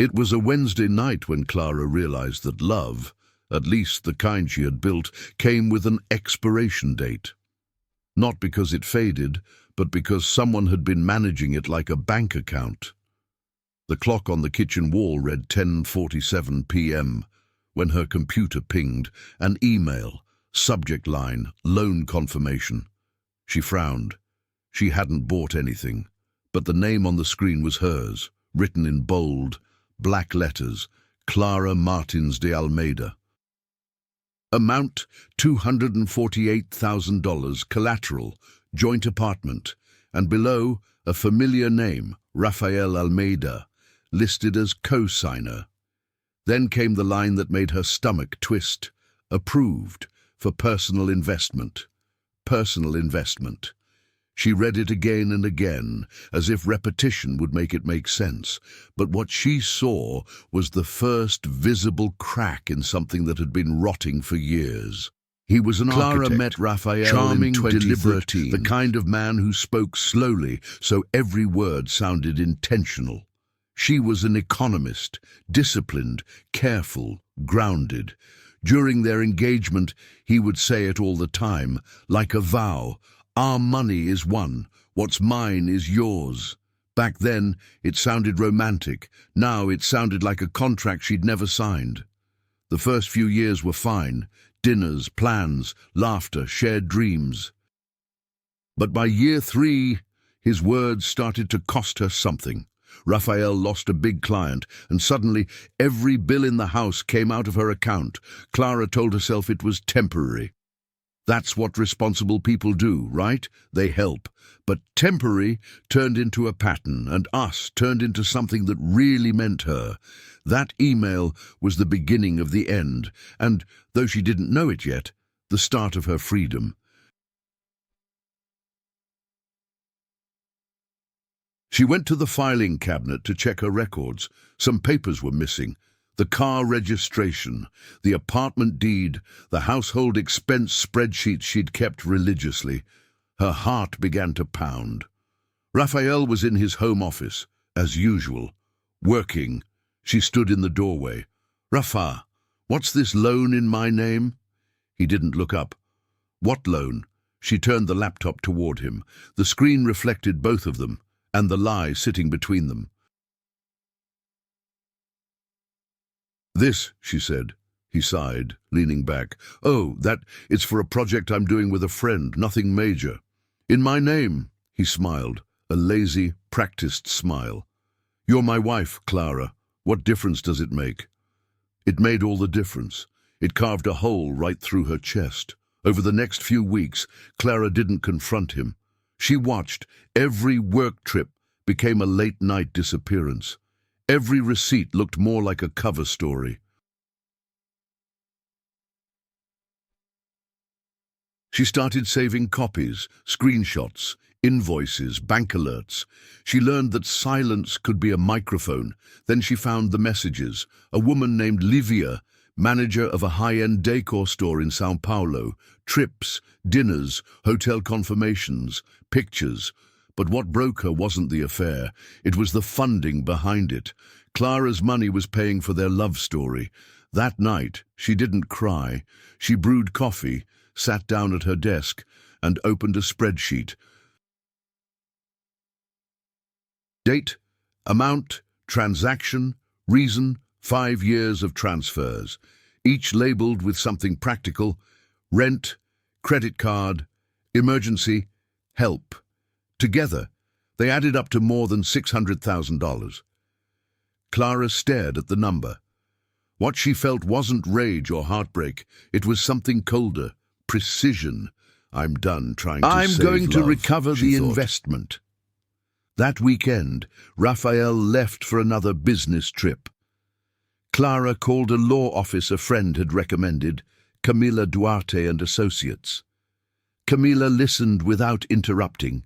It was a Wednesday night when Clara realized that love, at least the kind she had built, came with an expiration date. Not because it faded, but because someone had been managing it like a bank account. The clock on the kitchen wall read 10:47 p.m. when her computer pinged an email, subject line, loan confirmation. She frowned. She hadn't bought anything, but the name on the screen was hers, written in bold, black letters, Clara Martins de Almeida. Amount $248,000, collateral, joint apartment, and below a familiar name, Rafael Almeida, listed as co-signer. Then came the line that made her stomach twist, approved for personal investment. Personal investment. She read it again and again, as if repetition would make it make sense. But what she saw was the first visible crack in something that had been rotting for years. He was an architect. Clara met Rafael charming, in 2013, deliberate, the kind of man who spoke slowly, so every word sounded intentional. She was an economist, disciplined, careful, grounded. During their engagement, he would say it all the time, like a vow. Our money is one. What's mine is yours. Back then, it sounded romantic. Now it sounded like a contract she'd never signed. The first few years were fine. Dinners, plans, laughter, shared dreams. But by year 3, his words started to cost her something. Rafael lost a big client, and suddenly every bill in the house came out of her account. Clara told herself it was temporary. That's what responsible people do, right? They help. But temporary turned into a pattern, and us turned into something that really meant her. That email was the beginning of the end, and, though she didn't know it yet, the start of her freedom. She went to the filing cabinet to check her records. Some papers were missing. The car registration, the apartment deed, the household expense spreadsheets she'd kept religiously. Her heart began to pound. Rafael was in his home office, as usual, working. She stood in the doorway. "Rafa, what's this loan in my name?" He didn't look up. "What loan?" She turned the laptop toward him. The screen reflected both of them, and the lie sitting between them. "This," she said. He sighed, leaning back. "Oh, it's for a project I'm doing with a friend, nothing major." "In my name," he smiled, a lazy, practiced smile. "You're my wife, Clara. What difference does it make?" It made all the difference. It carved a hole right through her chest. Over the next few weeks, Clara didn't confront him. She watched. Every work trip became a late-night disappearance. Every receipt looked more like a cover story. She started saving copies, screenshots, invoices, bank alerts. She learned that silence could be a microphone. Then she found the messages. A woman named Livia, manager of a high-end decor store in São Paulo. Trips, dinners, hotel confirmations, pictures. But what broke her wasn't the affair. It was the funding behind it. Clara's money was paying for their love story. That night, she didn't cry. She brewed coffee, sat down at her desk, and opened a spreadsheet. Date, amount, transaction, reason, 5 years of transfers, each labeled with something practical: rent, credit card, emergency, help. Together, they added up to more than $600,000. Clara stared at the number. What she felt wasn't rage or heartbreak. It was something colder, precision. I'm done trying to save love, I'm going to recover she the thought. Investment. That weekend, Rafael left for another business trip. Clara called a law office a friend had recommended, Camila Duarte and Associates. Camila listened without interrupting.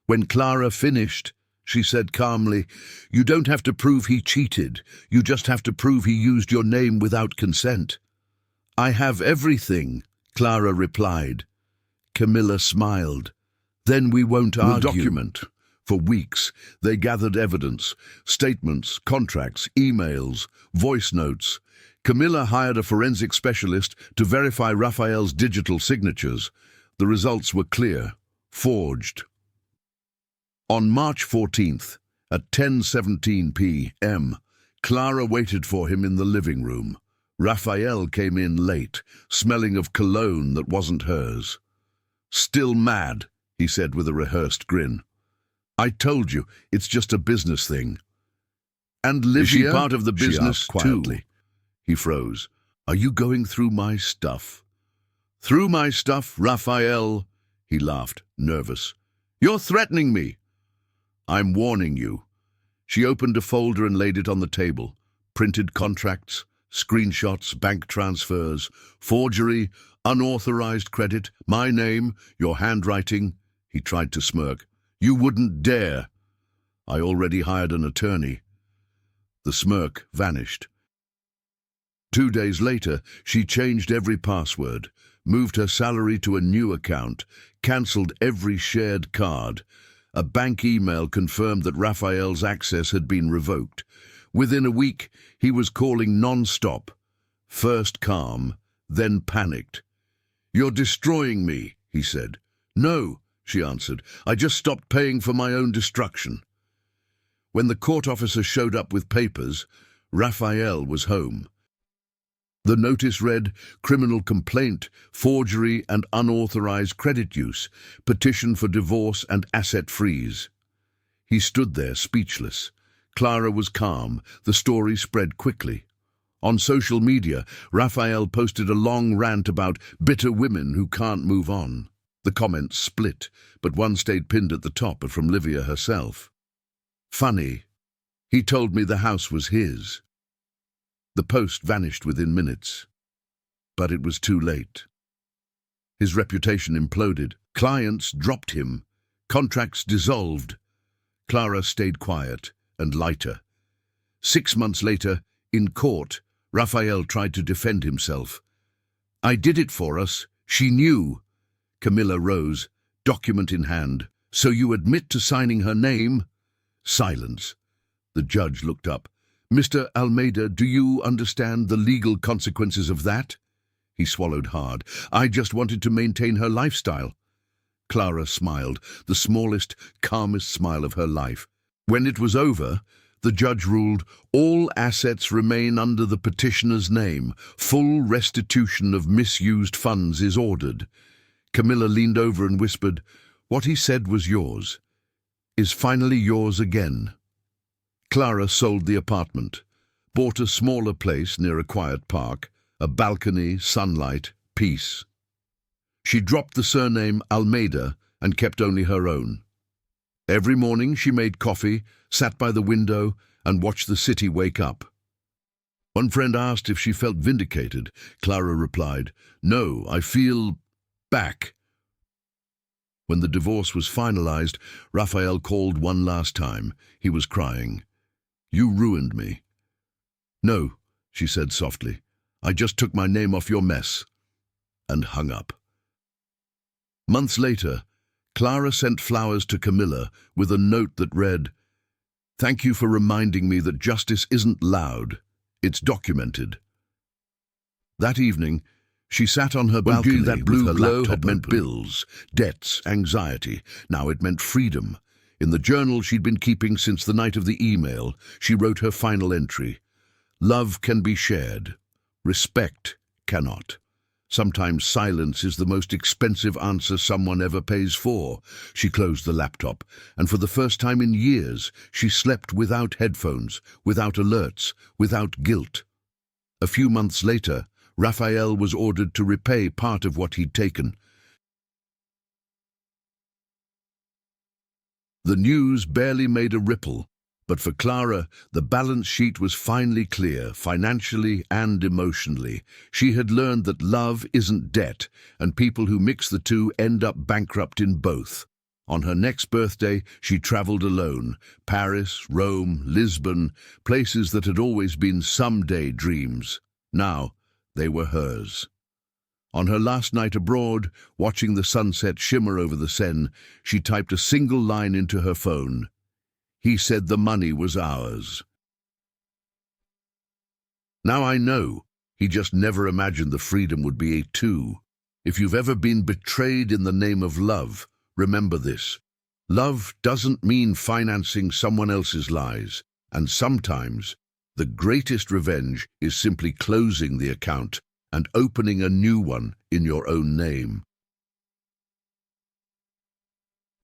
When Clara finished, she said calmly, "You don't have to prove he cheated. You just have to prove he used your name without consent." "I have everything," Clara replied. Camila smiled. "Then we won't argue." Document. For weeks, they gathered evidence, statements, contracts, emails, voice notes. Camilla hired a forensic specialist to verify Raphael's digital signatures. The results were clear, forged. On March 14th, at 10:17 p.m., Clara waited for him in the living room. Raphael came in late, smelling of cologne that wasn't hers. "Still mad," he said with a rehearsed grin. "I told you, it's just a business thing." "And Livia?" "Is she part of the business quietly?" Too. He froze. "Are you going through my stuff?" "Through my stuff, Raphael?" He laughed, nervous. "You're threatening me." "I'm warning you." She opened a folder and laid it on the table. Printed contracts, screenshots, bank transfers, forgery, unauthorized credit, my name, your handwriting. He tried to smirk. "You wouldn't dare." "I already hired an attorney." The smirk vanished. 2 days later, she changed every password, moved her salary to a new account, cancelled every shared card. A bank email confirmed that Raphael's access had been revoked. Within a week, he was calling non-stop. First calm, then panicked. "You're destroying me," he said. "No," she answered. "I just stopped paying for my own destruction." When the court officer showed up with papers, Raphael was home. The notice read, "Criminal complaint, forgery and unauthorized credit use, petition for divorce and asset freeze." He stood there, speechless. Clara was calm. The story spread quickly. On social media, Raphael posted a long rant about bitter women who can't move on. The comments split, but one stayed pinned at the top from Livia herself. "Funny. He told me the house was his." The post vanished within minutes. But it was too late. His reputation imploded. Clients dropped him. Contracts dissolved. Clara stayed quiet and lighter. 6 months later, in court, Raphael tried to defend himself. "I did it for us. She knew." Camilla rose, document in hand. "So you admit to signing her name?" Silence. The judge looked up. "Mr. Almeida, do you understand the legal consequences of that?" He swallowed hard. "I just wanted to maintain her lifestyle." Clara smiled, the smallest, calmest smile of her life. When it was over, the judge ruled, "All assets remain under the petitioner's name. Full restitution of misused funds is ordered." Camilla leaned over and whispered, "What he said was yours. Is finally yours again." Clara sold the apartment, bought a smaller place near a quiet park, a balcony, sunlight, peace. She dropped the surname Almeida and kept only her own. Every morning she made coffee, sat by the window, and watched the city wake up. One friend asked if she felt vindicated. Clara replied, "No, I feel back." When the divorce was finalized, Raphael called one last time. He was crying. "You ruined me." "No," she said softly. "I just took my name off your mess," and hung up. Months later, Clara sent flowers to Camilla with a note that read, "Thank you for reminding me that justice isn't loud, it's documented." That evening, she sat on her balcony. That blue glow had meant bills, debts, anxiety. Now it meant freedom. In the journal she'd been keeping since the night of the email, she wrote her final entry. "Love can be shared. Respect cannot. Sometimes silence is the most expensive answer someone ever pays for." She closed the laptop, and for the first time in years, she slept without headphones, without alerts, without guilt. A few months later, Raphael was ordered to repay part of what he'd taken. The news barely made a ripple, but for Clara, the balance sheet was finally clear, financially and emotionally. She had learned that love isn't debt, and people who mix the two end up bankrupt in both. On her next birthday, she traveled alone. Paris, Rome, Lisbon, places that had always been someday dreams. Now, they were hers. On her last night abroad, watching the sunset shimmer over the Seine, she typed a single line into her phone. He said the money was ours. Now I know, he just never imagined the freedom would be a two. If you've ever been betrayed in the name of love, remember this. Love doesn't mean financing someone else's lies, and sometimes the greatest revenge is simply closing the account and opening a new one in your own name.